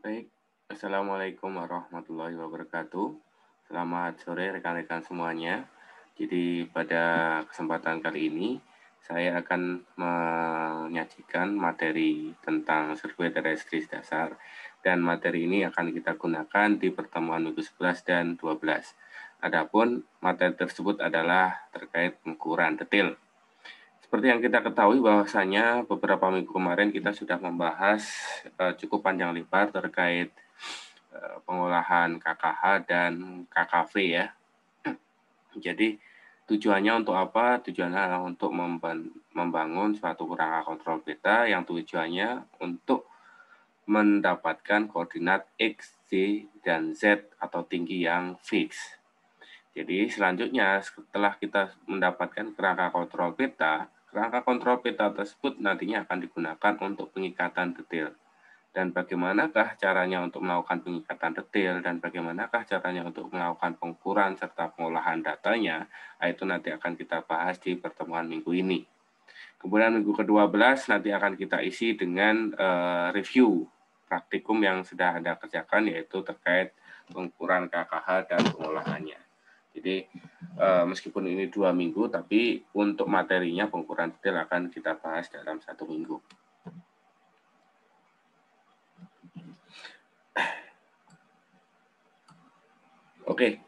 Baik, Assalamualaikum warahmatullahi wabarakatuh. Selamat sore rekan-rekan semuanya. Jadi pada kesempatan kali ini saya akan menyajikan materi tentang survei terestris dasar dan materi ini akan kita gunakan di pertemuan minggu 11 dan 12. Adapun materi tersebut adalah terkait pengukuran detail. Seperti yang kita ketahui bahwasanya beberapa minggu kemarin kita sudah membahas cukup panjang lebar terkait pengolahan KKH dan KKV ya. Jadi tujuannya untuk apa? Tujuannya adalah untuk membangun suatu kerangka kontrol beta yang tujuannya untuk mendapatkan koordinat X, Y, dan Z atau tinggi yang fix. Jadi selanjutnya setelah kita mendapatkan kerangka kontrol beta tersebut nantinya akan digunakan untuk pengikatan detail. Dan bagaimanakah caranya untuk melakukan pengikatan detail dan bagaimanakah caranya untuk melakukan pengukuran serta pengolahan datanya, itu nanti akan kita bahas di pertemuan minggu ini. Kemudian minggu ke-12 nanti akan kita isi dengan review praktikum yang sudah Anda kerjakan, yaitu terkait pengukuran KKH dan pengolahannya. Jadi meskipun ini 2 minggu, tapi untuk materinya pengukuran detail akan kita bahas dalam 1 minggu. Oke,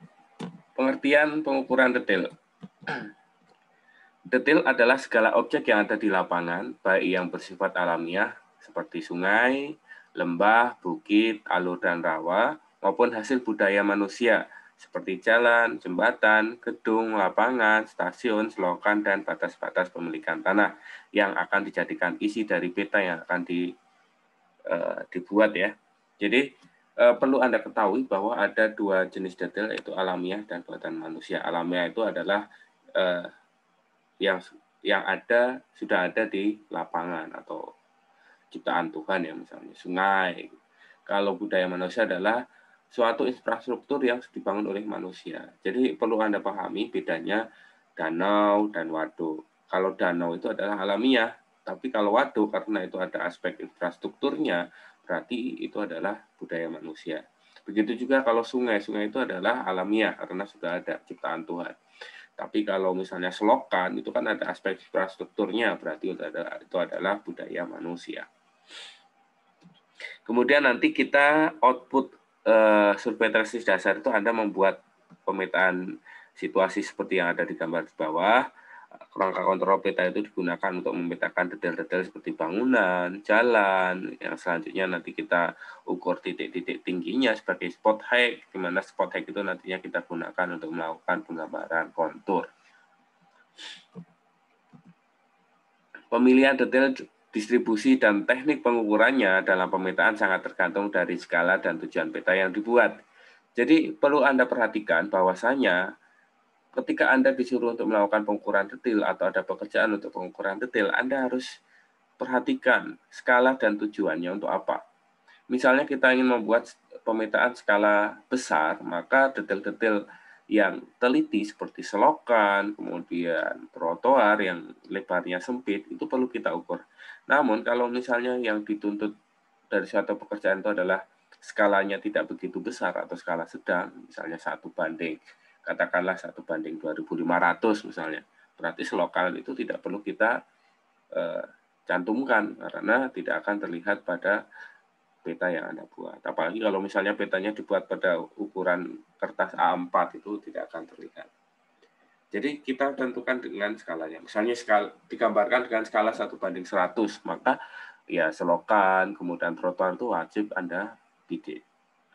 pengertian pengukuran detail. Detail adalah segala objek yang ada di lapangan, baik yang bersifat alamiah seperti sungai, lembah, bukit, alur dan rawa, maupun hasil budaya manusia seperti jalan, jembatan, gedung, lapangan, stasiun, selokan, dan batas-batas pemilikan tanah yang akan dijadikan isi dari peta yang akan dibuat ya. Jadi perlu Anda ketahui bahwa ada 2 jenis detail, yaitu alamiah dan buatan manusia. Alamiah itu adalah yang sudah ada di lapangan atau ciptaan Tuhan ya, misalnya sungai. Kalau budaya manusia adalah suatu infrastruktur yang dibangun oleh manusia. Jadi perlu Anda pahami bedanya danau dan waduk. Kalau danau itu adalah alamiah, tapi kalau waduk karena itu ada aspek infrastrukturnya, berarti itu adalah budaya manusia. Begitu juga kalau sungai itu adalah alamiah karena sudah ada ciptaan Tuhan. Tapi kalau misalnya selokan itu kan ada aspek infrastrukturnya, berarti itu adalah budaya manusia. Kemudian nanti kita output survei tesis dasar itu Anda membuat pemetaan situasi seperti yang ada di gambar di bawah. Kerangka kontrol peta itu digunakan untuk memetakan detail-detail seperti bangunan, jalan, yang selanjutnya nanti kita ukur titik-titik tingginya sebagai spot height, di mana spot height itu nantinya kita gunakan untuk melakukan penggambaran kontur. Pemilihan detail distribusi dan teknik pengukurannya dalam pemetaan sangat tergantung dari skala dan tujuan peta yang dibuat. Jadi perlu Anda perhatikan bahwasanya ketika Anda disuruh untuk melakukan pengukuran detail atau ada pekerjaan untuk pengukuran detail, Anda harus perhatikan skala dan tujuannya untuk apa. Misalnya kita ingin membuat pemetaan skala besar, maka detail-detail yang teliti seperti selokan, kemudian trotoar yang lebarnya sempit, itu perlu kita ukur. Namun kalau misalnya yang dituntut dari suatu pekerjaan itu adalah skalanya tidak begitu besar atau skala sedang, misalnya 1:, katakanlah 1:2.500 misalnya, berarti selokan itu tidak perlu kita cantumkan karena tidak akan terlihat pada peta yang Anda buat. Apalagi kalau misalnya petanya dibuat pada ukuran kertas A4 itu tidak akan terlihat. Jadi kita tentukan dengan skalanya. Misalnya digambarkan dengan skala 1:100, maka ya selokan, kemudian trotoar itu wajib Anda bidik.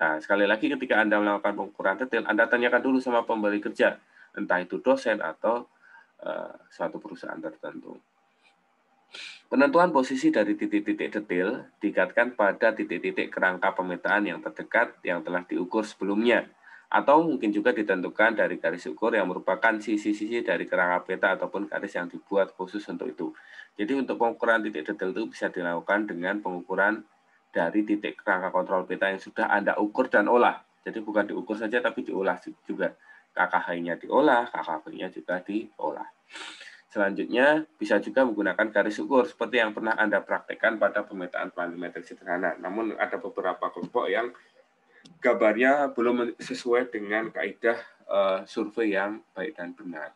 Nah, sekali lagi ketika Anda melakukan pengukuran detail, Anda tanyakan dulu sama pemberi kerja, entah itu dosen atau suatu perusahaan tertentu. Penentuan posisi dari titik-titik detail diikatkan pada titik-titik kerangka pemetaan yang terdekat yang telah diukur sebelumnya, atau mungkin juga ditentukan dari garis ukur yang merupakan sisi-sisi dari kerangka peta ataupun garis yang dibuat khusus untuk itu. Jadi untuk pengukuran titik detail itu bisa dilakukan dengan pengukuran dari titik kerangka kontrol peta yang sudah Anda ukur dan olah. Jadi bukan diukur saja tapi diolah juga. KKH-nya diolah, KKV-nya juga diolah. Selanjutnya, bisa juga menggunakan garis ukur seperti yang pernah Anda praktekkan pada pemetaan planimetrik sederhana. Namun ada beberapa kelompok yang gambarnya belum sesuai dengan kaidah survei yang baik dan benar.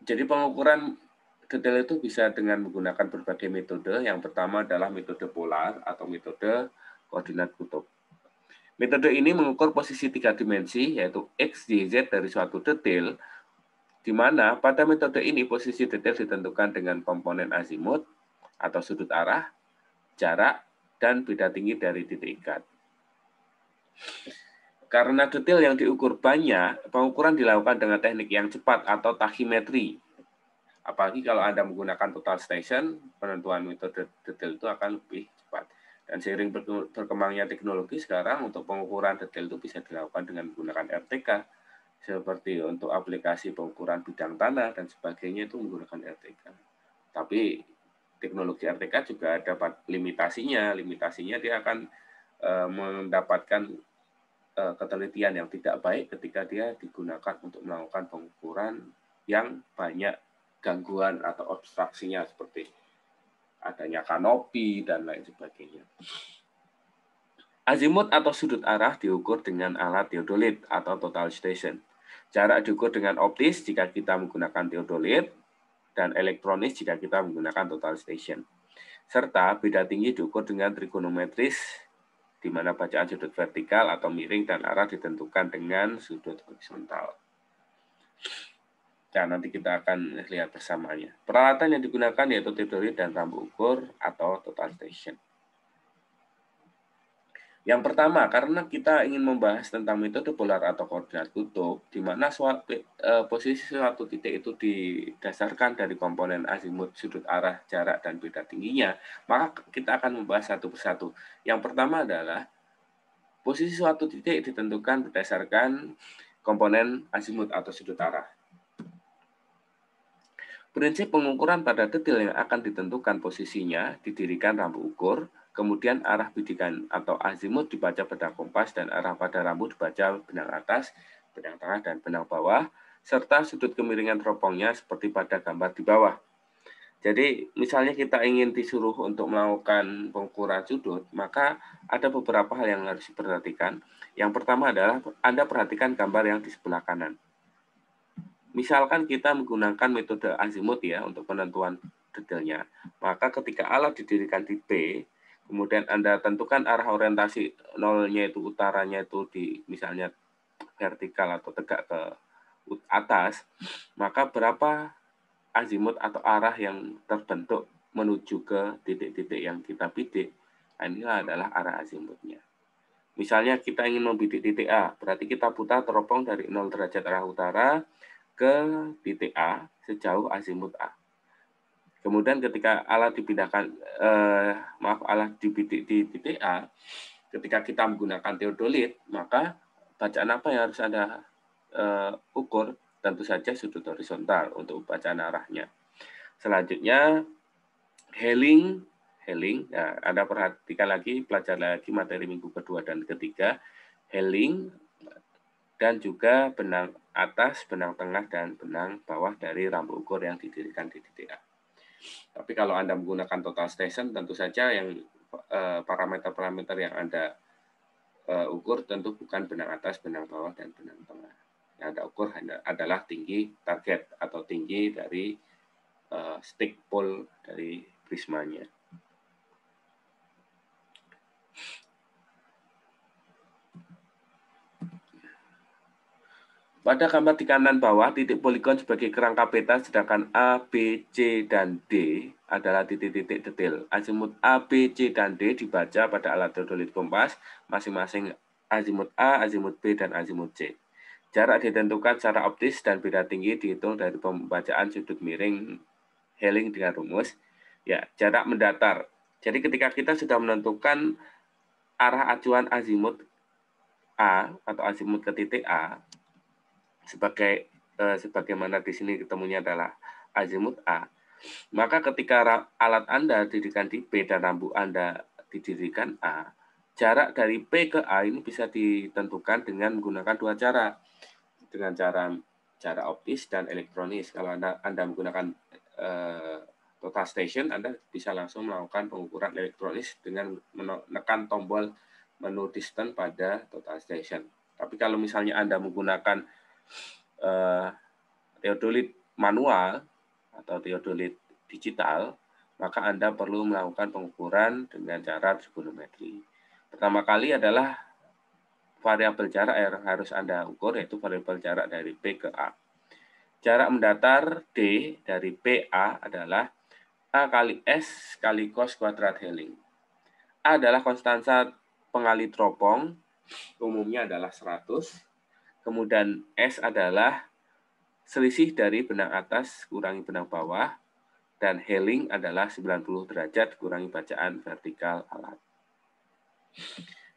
Jadi pengukuran detail itu bisa dengan menggunakan berbagai metode. Yang pertama adalah metode polar atau metode koordinat kutub. Metode ini mengukur posisi 3 dimensi, yaitu X, Y, Z dari suatu detail, di mana pada metode ini posisi detail ditentukan dengan komponen azimut atau sudut arah, jarak, dan beda tinggi dari titik ikat. Karena detail yang diukur banyak, pengukuran dilakukan dengan teknik yang cepat atau tachymetry. Apalagi kalau Anda menggunakan total station, penentuan metode detail itu akan lebih cepat. Dan seiring berkembangnya teknologi sekarang, untuk pengukuran detail itu bisa dilakukan dengan menggunakan RTK, seperti untuk aplikasi pengukuran bidang tanah dan sebagainya itu menggunakan RTK. Tapi teknologi RTK juga ada limitasinya. Limitasinya dia akan mendapatkan ketelitian yang tidak baik ketika dia digunakan untuk melakukan pengukuran yang banyak gangguan atau obstruksinya seperti adanya kanopi dan lain sebagainya. Azimut atau sudut arah diukur dengan alat teodolit atau total station. Jarak diukur dengan optis jika kita menggunakan teodolit dan elektronis jika kita menggunakan total station. Serta beda tinggi diukur dengan trigonometris di mana bacaan sudut vertikal atau miring dan arah ditentukan dengan sudut horizontal. Nah, nanti kita akan lihat bersamanya. Peralatan yang digunakan yaitu teodolit dan rambu ukur atau total station. Yang pertama, karena kita ingin membahas tentang metode polar atau koordinat kutub, di mana posisi suatu titik itu didasarkan dari komponen azimut, sudut arah, jarak, dan beda tingginya, maka kita akan membahas satu persatu. Yang pertama adalah posisi suatu titik ditentukan berdasarkan komponen azimut atau sudut arah. Prinsip pengukuran pada detail yang akan ditentukan posisinya didirikan rambu ukur, kemudian arah bidikan atau azimut dibaca pada kompas dan arah pada rambu dibaca benang atas, benang tengah, dan benang bawah, serta sudut kemiringan teropongnya seperti pada gambar di bawah. Jadi misalnya kita ingin disuruh untuk melakukan pengukuran sudut, maka ada beberapa hal yang harus diperhatikan. Yang pertama adalah Anda perhatikan gambar yang di sebelah kanan. Misalkan kita menggunakan metode azimut ya untuk penentuan detailnya, maka ketika alat didirikan di P, kemudian Anda tentukan arah orientasi nolnya itu utaranya itu di misalnya vertikal atau tegak ke atas, maka berapa azimut atau arah yang terbentuk menuju ke titik-titik yang kita bidik, inilah adalah arah azimutnya. Misalnya kita ingin membidik titik A, berarti kita putar teropong dari 0 derajat arah utara ke titik A sejauh azimut A. Kemudian ketika alat dipindahkan, alat dibidik di titik A, ketika kita menggunakan teodolit, maka bacaan apa yang harus Anda ukur? Tentu saja sudut horizontal untuk bacaan arahnya. Selanjutnya, Helling, ya, Anda perhatikan lagi, pelajari lagi materi minggu kedua dan ketiga, Helling dan juga benang atas, benang tengah, dan benang bawah dari rambu ukur yang didirikan di titik A. Tapi kalau Anda menggunakan total station, tentu saja yang parameter-parameter yang Anda ukur tentu bukan benang atas, benang bawah, dan benang tengah. Yang Anda ukur adalah tinggi target atau tinggi dari stick pole dari prismanya. Pada gambar di kanan bawah, titik poligon sebagai kerangka peta, sedangkan A, B, C, dan D adalah titik-titik detail. Azimut A, B, C, dan D dibaca pada alat teodolit kompas, masing-masing azimut A, azimut B, dan azimut C. Jarak ditentukan secara optis dan beda tinggi dihitung dari pembacaan sudut miring Helling dengan rumus. Ya, jarak mendatar. Jadi ketika kita sudah menentukan arah acuan azimut A atau azimut ke titik A, sebagaimana di sini ketemunya adalah azimut A, maka ketika alat Anda didirikan di B dan rambu Anda didirikan A, jarak dari P ke A ini bisa ditentukan dengan menggunakan dua cara. Dengan cara jarak optis dan elektronis. Kalau Anda menggunakan total station, Anda bisa langsung melakukan pengukuran elektronis dengan menekan tombol menu distance pada total station. Tapi kalau misalnya Anda menggunakan theodolit manual atau theodolit digital, maka Anda perlu melakukan pengukuran dengan cara trigonometri. Pertama kali adalah variabel jarak yang harus Anda ukur, yaitu variabel jarak dari P ke A. Jarak mendatar D dari PA adalah A kali S kali cos kuadrat Helling. A adalah konstanta pengali teropong, umumnya adalah 100. Kemudian S adalah selisih dari benang atas kurangi benang bawah, dan Helling adalah 90 derajat kurangi bacaan vertikal alat.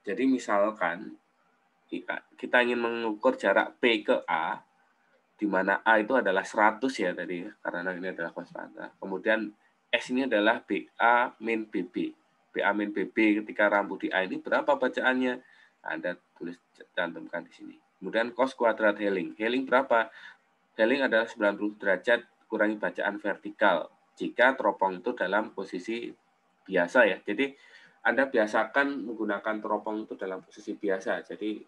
Jadi misalkan kita ingin mengukur jarak P ke A, di mana A itu adalah 100 ya tadi, karena ini adalah konstanta. Kemudian S ini adalah BA min BB. BA min BB ketika rambu di A ini berapa bacaannya? Anda tulis cantumkan di sini. Kemudian cos kuadrat Helling. Helling berapa? Helling adalah 90 derajat kurangi bacaan vertikal jika teropong itu dalam posisi biasa ya. Jadi Anda biasakan menggunakan teropong itu dalam posisi biasa. Jadi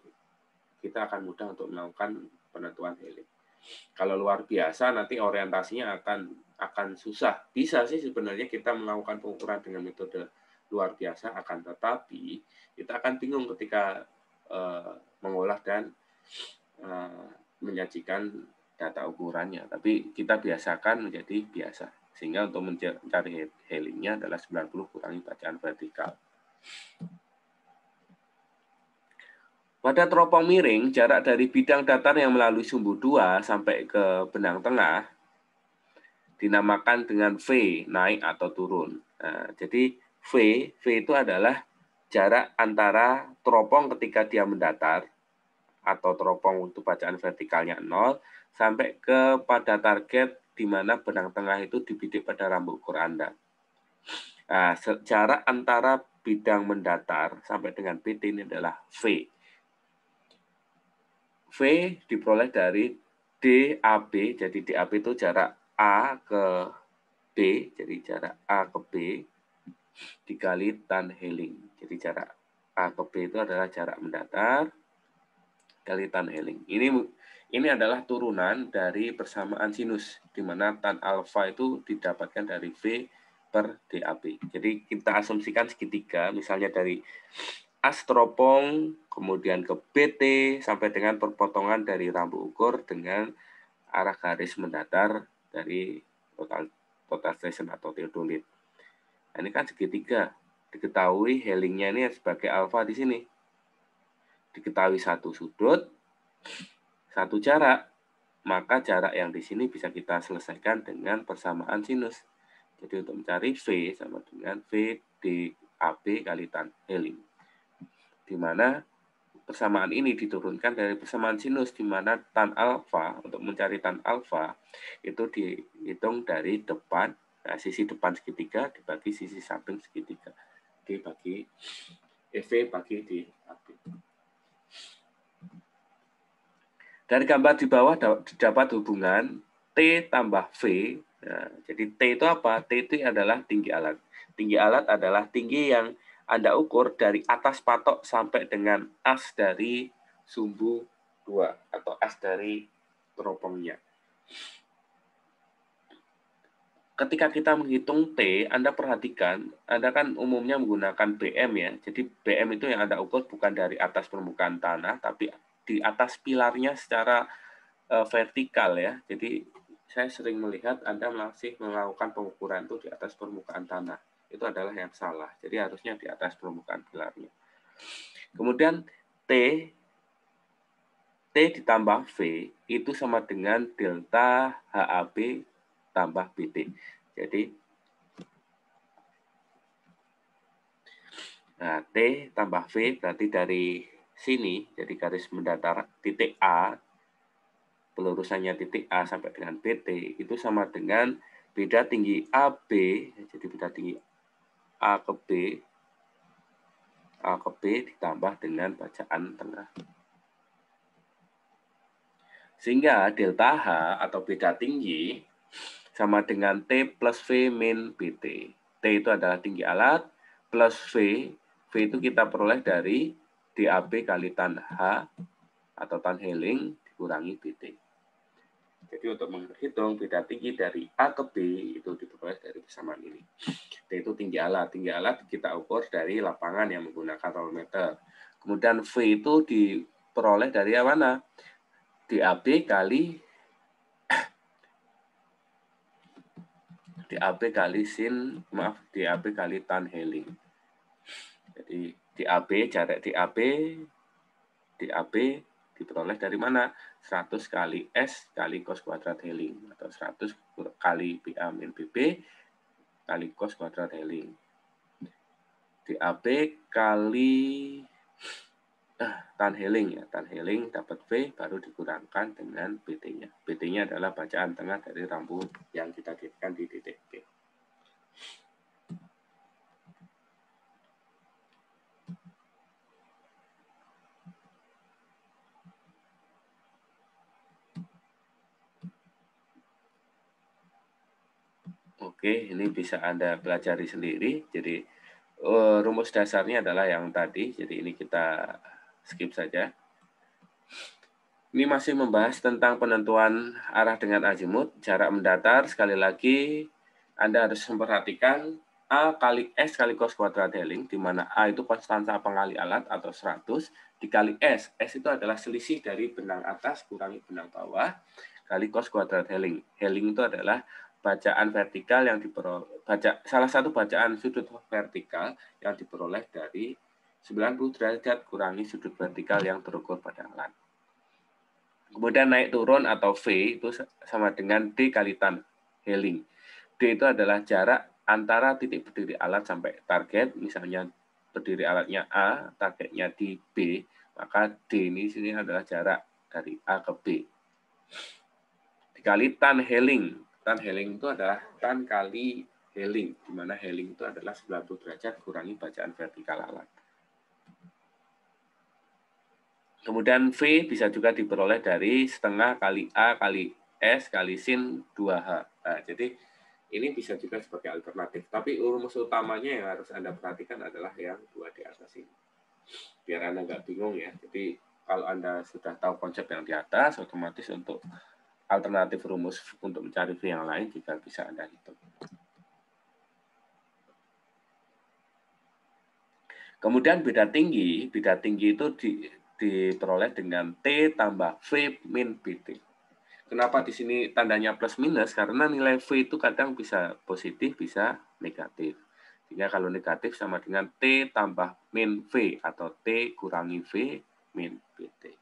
kita akan mudah untuk melakukan penentuan Helling. Kalau luar biasa nanti orientasinya akan susah. Bisa sih sebenarnya kita melakukan pengukuran dengan metode luar biasa, akan tetapi kita akan bingung ketika mengolah dan menyajikan data ukurannya. Tapi kita biasakan menjadi biasa. Sehingga untuk mencari Hellingnya adalah 90 kurangi bacaan vertikal. Pada teropong miring, jarak dari bidang datar yang melalui sumbu 2 sampai ke benang tengah dinamakan dengan V, naik atau turun. Nah, jadi V itu adalah jarak antara teropong ketika dia mendatar, atau teropong untuk bacaan vertikalnya 0, sampai kepada target di mana benang tengah itu dibidik pada rambu ukur Anda. Nah, jarak antara bidang mendatar sampai dengan PT ini adalah V. V diperoleh dari DAB, jadi DAB itu jarak A ke B, jadi jarak A ke B dikali tan Helling. Jadi jarak A ke B itu adalah jarak mendatar kali tan Helling. Ini adalah turunan dari persamaan sinus, di mana tan alfa itu didapatkan dari V per DAB. Jadi kita asumsikan segitiga, misalnya dari as teropong, kemudian ke BT, sampai dengan perpotongan dari rambu ukur dengan arah garis mendatar dari total station atau theodolit. Nah, ini kan segitiga. Diketahui Hellingnya ini sebagai alfa di sini. Diketahui satu sudut, satu jarak, maka jarak yang di sini bisa kita selesaikan dengan persamaan sinus. Jadi untuk mencari V sama dengan V DAB kali tan Helling. Di mana persamaan ini diturunkan dari persamaan sinus, di mana tan alfa, untuk mencari tan alfa itu dihitung dari depan, nah, sisi depan segitiga dibagi sisi samping segitiga, dibagi EV bagi DAB. Dari gambar di bawah dapat hubungan T tambah V. Nah, jadi T itu apa? T itu adalah tinggi alat. Tinggi alat adalah tinggi yang Anda ukur dari atas patok sampai dengan as dari sumbu 2 atau as dari teropongnya. Ketika kita menghitung T, Anda perhatikan, Anda kan umumnya menggunakan BM ya. Jadi BM itu yang Anda ukur bukan dari atas permukaan tanah, tapi di atas pilarnya secara vertikal ya. Jadi saya sering melihat Anda masih melakukan pengukuran itu di atas permukaan tanah. Itu adalah yang salah. Jadi harusnya di atas permukaan pilarnya. Kemudian T ditambah V itu sama dengan delta HAB tambah BT. Jadi nah, T tambah V berarti dari sini, jadi garis mendatar titik A, pelurusannya titik A sampai dengan BT, itu sama dengan beda tinggi AB, jadi beda tinggi A ke B ditambah dengan bacaan tengah. Sehingga delta H atau beda tinggi sama dengan T plus V min BT. T itu adalah tinggi alat, plus V. V itu kita peroleh dari DAB kali tan H atau tan Helling dikurangi BT. Jadi untuk menghitung beda tinggi dari A ke B itu diperoleh dari persamaan ini. T itu tinggi alat. Tinggi alat kita ukur dari lapangan yang menggunakan rolmeter. Kemudian V itu diperoleh dari mana? DAB kali DAB kali tan Helling. Jadi jarak DAB diperoleh dari mana? 100 kali S kali cos kuadrat Helling atau 100 kali BA min BB kali cos kuadrat Helling. DAB kali tan Helling ya, tan Helling dapat V baru dikurangkan dengan BT-nya. BT-nya adalah bacaan tengah dari rambut yang kita titikkan di titik B. Oke, ini bisa Anda pelajari sendiri. Jadi rumus dasarnya adalah yang tadi. Jadi ini kita skip saja. Ini masih membahas tentang penentuan arah dengan azimut, jarak mendatar. Sekali lagi, Anda harus memperhatikan A kali S kali cos kuadrat Helling, di mana A itu konstanta pengali alat atau 100, dikali S. S itu adalah selisih dari benang atas kurangi benang bawah, kali cos kuadrat Helling. Helling itu adalah bacaan vertikal yang salah satu bacaan sudut vertikal yang diperoleh dari 90 derajat kurangi sudut vertikal yang terukur pada alat. Kemudian naik turun atau V itu sama dengan D kali tan Helling. D itu adalah jarak antara titik berdiri alat sampai target. Misalnya berdiri alatnya A, targetnya di B, maka D ini sini adalah jarak dari A ke B. Dikali tan Helling. Tan Helling itu adalah tan kali Helling, di mana Helling itu adalah 90 derajat kurangi bacaan vertikal alat. Kemudian V bisa juga diperoleh dari setengah kali A kali S kali sin 2H. Nah, jadi ini bisa juga sebagai alternatif. Tapi rumus utamanya yang harus Anda perhatikan adalah yang 2 di atas ini. Biar Anda nggak bingung ya. Jadi kalau Anda sudah tahu konsep yang di atas, otomatis untuk alternatif rumus untuk mencari V yang lain juga bisa Anda hitung. Kemudian beda tinggi itu diperoleh dengan T tambah V min BT. Kenapa di sini tandanya plus minus? Karena nilai V itu kadang bisa positif, bisa negatif. Sehingga kalau negatif sama dengan T tambah min V atau T kurangi V min BT.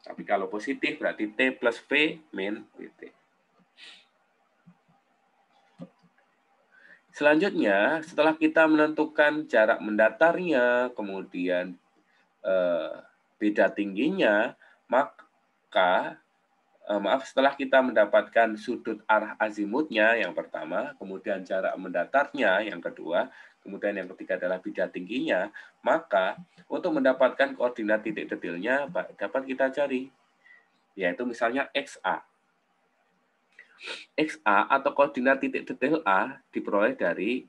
Tapi kalau positif berarti T plus V min BT. Selanjutnya, setelah kita menentukan jarak mendatarnya, kemudian beda tingginya, maka setelah kita mendapatkan sudut arah azimutnya yang pertama, kemudian jarak mendatarnya yang kedua, kemudian yang ketiga adalah beda tingginya, maka untuk mendapatkan koordinat titik detilnya dapat kita cari, yaitu misalnya XA. XA atau koordinat titik detil A diperoleh dari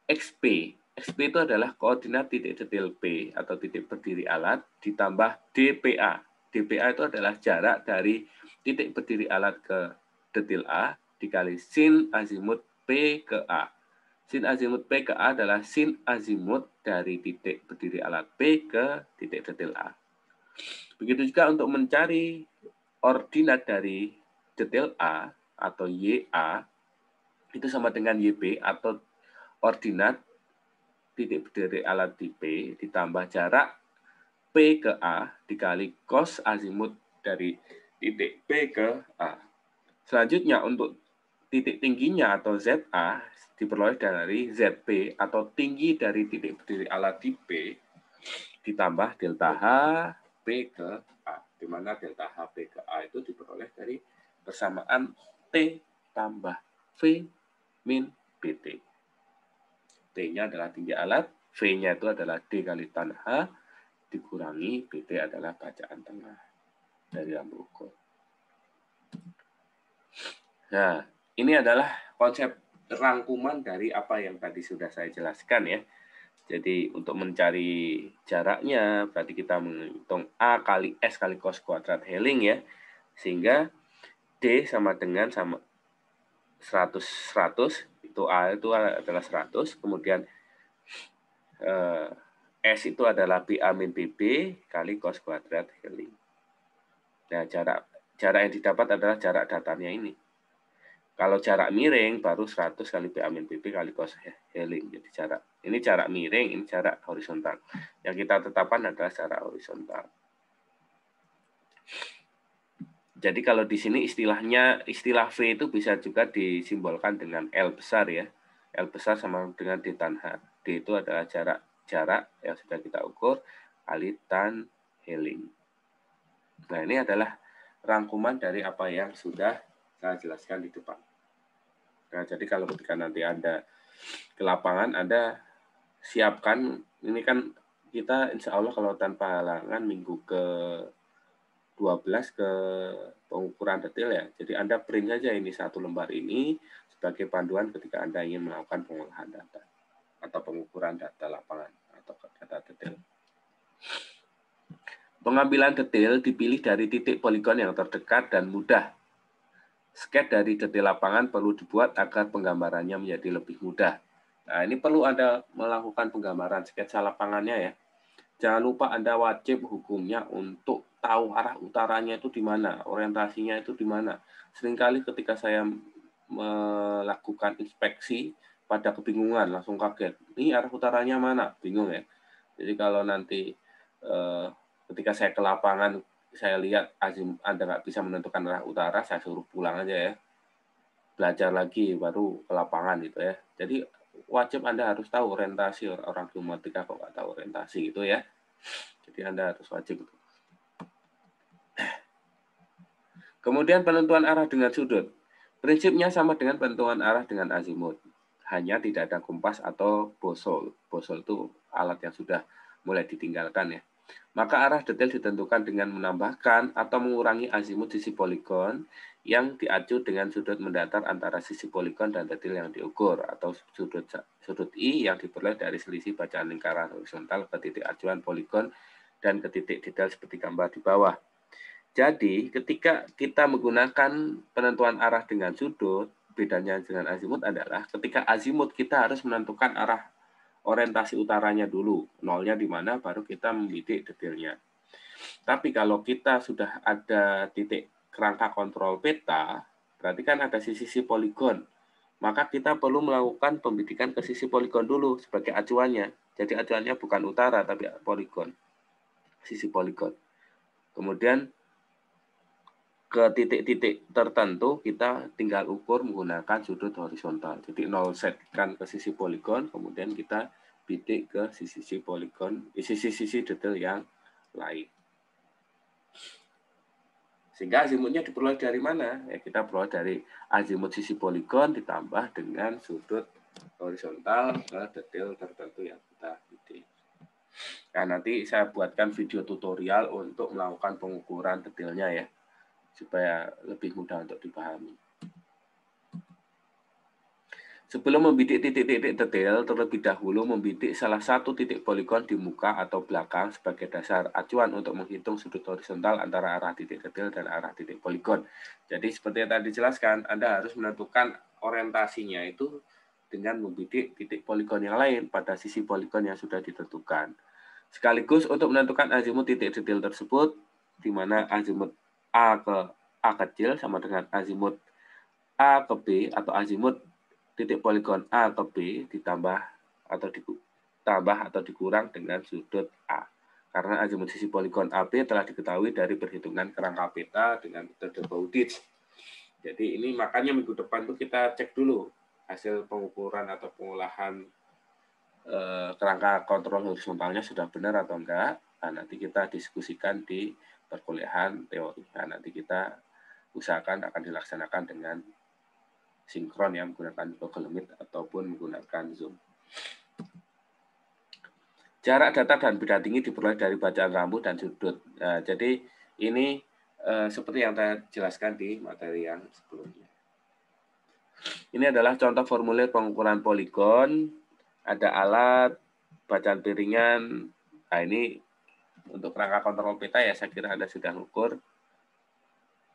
XP. XP itu adalah koordinat titik detil P atau titik berdiri alat ditambah DPA. DPA itu adalah jarak dari titik berdiri alat ke detil A dikali sin azimut P ke A. Sin azimut P ke A adalah sin azimut dari titik berdiri alat P ke titik detil A. Begitu juga untuk mencari ordinat dari detil A atau YA itu sama dengan YB atau ordinat titik berdiri alat di P ditambah jarak P ke A dikali cos azimut dari titik P ke A. Selanjutnya untuk titik tingginya atau ZA diperoleh dari ZP atau tinggi dari titik berdiri alat di P ditambah delta H P ke A, di mana delta H P ke A itu diperoleh dari persamaan T tambah V min BT. T-nya adalah tinggi alat, V-nya itu adalah D kali tan H, dikurangi BT adalah bacaan tengah dari lampu ukur. Nah, ini adalah konsep rangkuman dari apa yang tadi sudah saya jelaskan ya. Jadi untuk mencari jaraknya berarti kita menghitung A kali S kali cos kuadrat Helling ya. Sehingga D sama dengan 100 itu A itu adalah 100, kemudian S itu adalah BA min BB kali cos kuadrat Helling. Nah, jarak yang didapat adalah jarak datarnya ini. Kalau jarak miring baru 100 kali BA min BB kali cos Helling. Jadi ini jarak miring, ini jarak horizontal. Yang kita tetapkan adalah jarak horizontal. Jadi kalau di sini istilah V itu bisa juga disimbolkan dengan L besar ya. L besar sama dengan D tan H. D itu adalah jarak yang sudah kita ukur kali tan Helling. Nah, ini adalah rangkuman dari apa yang sudah saya jelaskan di depan. Nah, jadi kalau ketika nanti Anda ke lapangan, Anda siapkan, ini kan kita insya Allah kalau tanpa halangan minggu ke 12 ke pengukuran detail ya. Jadi Anda print saja ini satu lembar ini sebagai panduan ketika Anda ingin melakukan pengolahan data atau pengukuran data lapangan atau data detail. Pengambilan detail dipilih dari titik poligon yang terdekat dan mudah. Sketch dari detail lapangan perlu dibuat agar penggambarannya menjadi lebih mudah. Nah, ini perlu Anda melakukan penggambaran sketsa lapangannya ya. Jangan lupa Anda wajib hukumnya untuk tahu arah utaranya itu di mana, orientasinya itu di mana. Seringkali ketika saya melakukan inspeksi pada kebingungan, langsung kaget. Ini arah utaranya mana? Bingung ya. Jadi kalau nanti ketika saya ke lapangan, saya lihat Anda nggak bisa menentukan arah utara, saya suruh pulang aja ya. Belajar lagi, baru ke lapangan gitu ya. Jadi wajib Anda harus tahu orientasi, orang geometrik kok nggak tahu orientasi gitu ya. Jadi Anda harus wajib. Kemudian penentuan arah dengan sudut. Prinsipnya sama dengan penentuan arah dengan azimut. Hanya tidak ada kompas atau bosol. Bosol itu alat yang sudah mulai ditinggalkan ya. Maka arah detail ditentukan dengan menambahkan atau mengurangi azimut sisi poligon yang diacu dengan sudut mendatar antara sisi poligon dan detail yang diukur, atau sudut I yang diperoleh dari selisih bacaan lingkaran horizontal ke titik acuan poligon dan ke titik detail seperti gambar di bawah. Jadi ketika kita menggunakan penentuan arah dengan sudut, bedanya dengan azimut adalah ketika azimut kita harus menentukan arah orientasi utaranya dulu, nolnya di mana, baru kita membidik detailnya. Tapi kalau kita sudah ada titik kerangka kontrol peta, berarti kan ada sisi poligon. Maka kita perlu melakukan pembidikan ke sisi poligon dulu sebagai acuannya. Jadi acuannya bukan utara, tapi poligon. Sisi poligon. Kemudian ke titik-titik tertentu kita tinggal ukur menggunakan sudut horizontal. Jadi nol setkan ke sisi poligon, kemudian kita bidik ke sisi poligon, sisi detail yang lain. Sehingga azimutnya diperoleh dari mana? Ya, kita peroleh dari azimut sisi poligon ditambah dengan sudut horizontal ke detail tertentu yang kita bidik. Nah, nanti saya buatkan video tutorial untuk melakukan pengukuran detailnya ya, supaya lebih mudah untuk dipahami. Sebelum membidik titik-titik detail, terlebih dahulu membidik salah satu titik poligon di muka atau belakang sebagai dasar acuan untuk menghitung sudut horizontal antara arah titik detail dan arah titik poligon. Jadi seperti yang tadi dijelaskan, Anda harus menentukan orientasinya itu dengan membidik titik poligon yang lain pada sisi poligon yang sudah ditentukan. Sekaligus untuk menentukan azimut titik detail tersebut, di mana azimut A ke A kecil sama dengan azimut A ke B atau azimut titik poligon A ke B ditambah atau dikurang dengan sudut A. Karena azimut sisi poligon AB telah diketahui dari perhitungan kerangka peta dengan metode Bowditch. Jadi ini makanya minggu depan tuh kita cek dulu hasil pengukuran atau pengolahan kerangka kontrol horizontalnya sudah benar atau enggak. Nah, nanti kita diskusikan di perkuliahan teori. Nah, nanti kita usahakan akan dilaksanakan dengan sinkron yang menggunakan Google Meet ataupun menggunakan Zoom. Jarak datar dan beda tinggi diperoleh dari bacaan rambu dan sudut. Nah, jadi ini seperti yang saya jelaskan di materi yang sebelumnya. Ini adalah contoh formulir pengukuran poligon. Ada alat, bacaan piringan. Nah, ini untuk rangka kontrol peta ya saya kira Anda sudah ukur.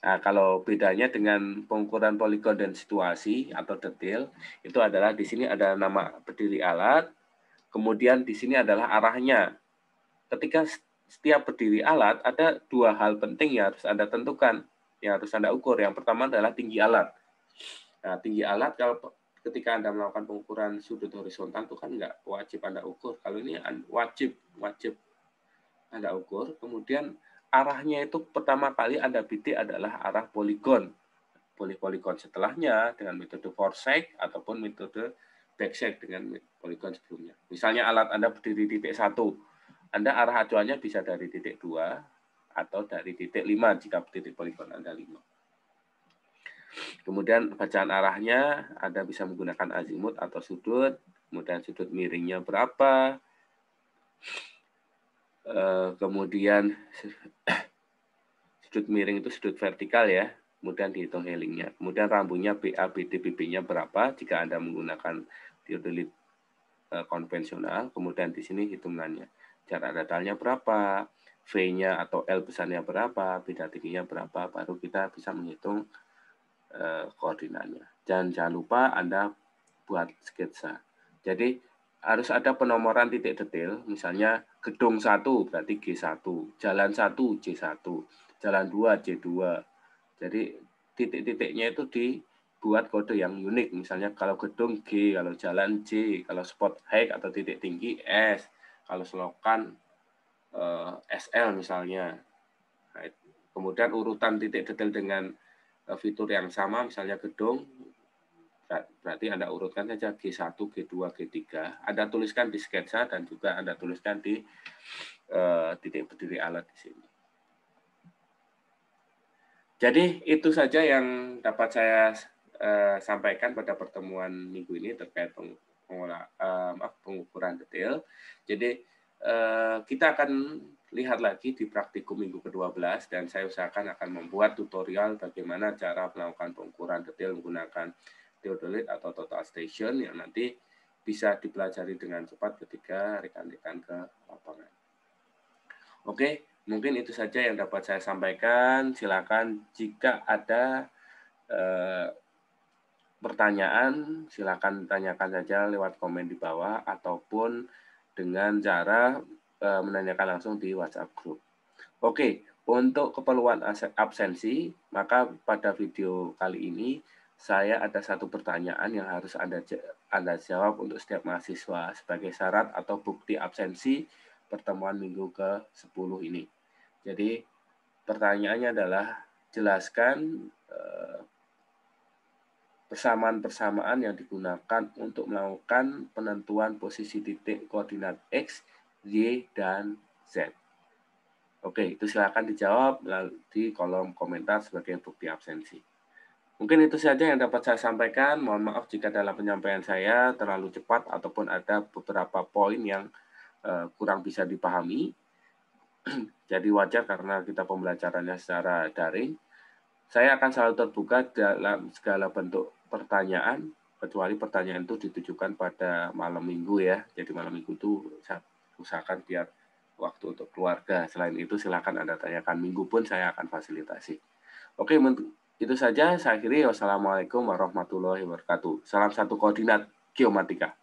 Nah, kalau bedanya dengan pengukuran poligon dan situasi atau detail, itu adalah di sini ada nama berdiri alat, kemudian di sini adalah arahnya. Ketika setiap berdiri alat, ada dua hal penting yang harus Anda tentukan, yang harus Anda ukur. Yang pertama adalah tinggi alat. Nah, tinggi alat kalau ketika Anda melakukan pengukuran sudut horizontal itu kan nggak wajib Anda ukur. Kalau ini wajib Anda ukur. Kemudian arahnya itu pertama kali Anda bidik adalah arah poligon. Poligon setelahnya dengan metode forsyth ataupun metode backside dengan poligon sebelumnya. Misalnya alat Anda berdiri di titik 1, Anda arah acuannya bisa dari titik 2 atau dari titik 5 jika titik poligon Anda 5. Kemudian bacaan arahnya Anda bisa menggunakan azimut atau sudut, kemudian sudut miringnya berapa, kemudian sudut miring itu sudut vertikal ya, kemudian dihitung helingnya. Kemudian rambunya BA, BD, BB-nya berapa jika Anda menggunakan teodolit konvensional, kemudian di sini hitungannya. Jarak datarnya berapa, V-nya atau L besarnya berapa, beda tingginya berapa, baru kita bisa menghitung koordinatnya. Dan jangan lupa Anda buat sketsa. Jadi harus ada penomoran titik detail, misalnya gedung 1 berarti G1, jalan 1 J1, jalan 2 J2. Jadi titik-titiknya itu dibuat kode yang unik, misalnya kalau gedung G, kalau jalan J, kalau spot height atau titik tinggi S, kalau selokan SL misalnya. Nah, kemudian urutan titik detail dengan fitur yang sama, misalnya gedung, berarti Anda urutkan saja G1, G2, G3. Anda tuliskan di sketsa dan juga Anda tuliskan di titik berdiri alat di sini. Jadi itu saja yang dapat saya sampaikan pada pertemuan minggu ini terkait pengukuran detail. Jadi kita akan lihat lagi di praktikum minggu ke-12 dan saya usahakan akan membuat tutorial bagaimana cara melakukan pengukuran detail menggunakan theodolit atau total station yang nanti bisa dipelajari dengan cepat ketika rekan-rekan ke lapangan. Oke, mungkin itu saja yang dapat saya sampaikan. Silakan jika ada pertanyaan, silakan tanyakan saja lewat komen di bawah ataupun dengan cara menanyakan langsung di WhatsApp group. Oke, untuk keperluan absensi, maka pada video kali ini saya ada satu pertanyaan yang harus Anda jawab untuk setiap mahasiswa sebagai syarat atau bukti absensi pertemuan minggu ke-10 ini. Jadi pertanyaannya adalah jelaskan persamaan-persamaan yang digunakan untuk melakukan penentuan posisi titik koordinat X, Y, dan Z. Oke, itu silakan dijawab di kolom komentar sebagai bukti absensi. Mungkin itu saja yang dapat saya sampaikan. Mohon maaf jika dalam penyampaian saya terlalu cepat ataupun ada beberapa poin yang kurang bisa dipahami. Jadi wajar karena kita pembelajarannya secara daring. Saya akan selalu terbuka dalam segala bentuk pertanyaan, kecuali pertanyaan itu ditujukan pada malam minggu ya. Jadi malam minggu itu saya usahakan biar waktu untuk keluarga. Selain itu silakan Anda tanyakan, minggu pun saya akan fasilitasi. Oke, itu saja saya akhiri. Wassalamualaikum warahmatullahi wabarakatuh. Salam satu koordinat geomatika.